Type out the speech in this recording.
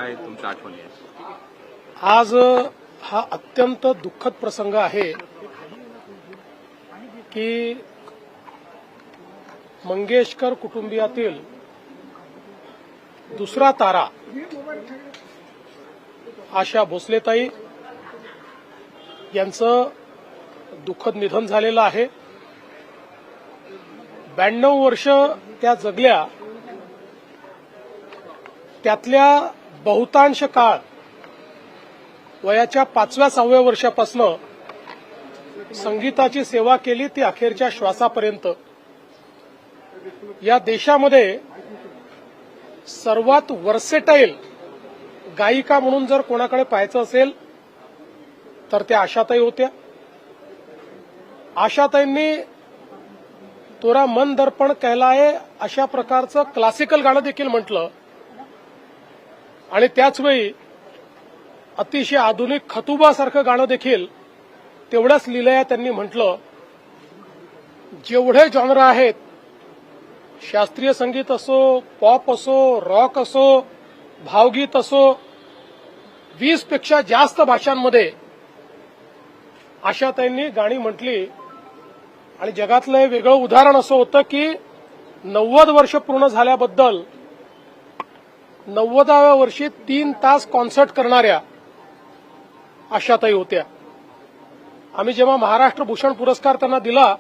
काय तुमच्या आठवणी आहेत? आज हा अत्यंत दुःखद प्रसंग आहे की मंगेशकर कुटुंबियातील दुसरा तारा आशा भोसलेताई यांचं दुःखद निधन झालेलं आहे. 92 वर्ष त्या जगल्या, त्यातल्या बहुतांश काळ वयाच्या 5व्या-6व्या वर्षापासून संगीताची सेवा केली, ती अखेरच्या श्वासापर्यंत. या देशामध्ये सर्वात वर्सेटाईल गायिका म्हणून जर कोणाकडे पाहायचं असेल तर त्या आशाताई होत्या. आशाताईंनी तोरा मन दर्पण कहलाए अशा प्रकारचं क्लासिकल गाणं देखील म्हटलं आणि त्याचवेळी अतिशय आधुनिक खतुबासारखं गाणं देखील तेवढ्याच लिलया त्यांनी म्हटलं. जेवढे जॉनर आहेत, शास्त्रीय संगीत असो, पॉप असो, रॉक असो, भावगीत असो, 20 पेक्षा जास्त भाषांमध्ये आशाताईंनी गाणी म्हटली. आणि जगातलं हे वेगळं उदाहरण असं होतं की 90 वर्ष पूर्ण झाल्याबद्दल 90व्या वर्षी 3 तास कॉन्सर्ट करणाऱ्या आशाताई होत्या. आम्ही जेव्हा महाराष्ट्र भूषण पुरस्कार त्यांना दिला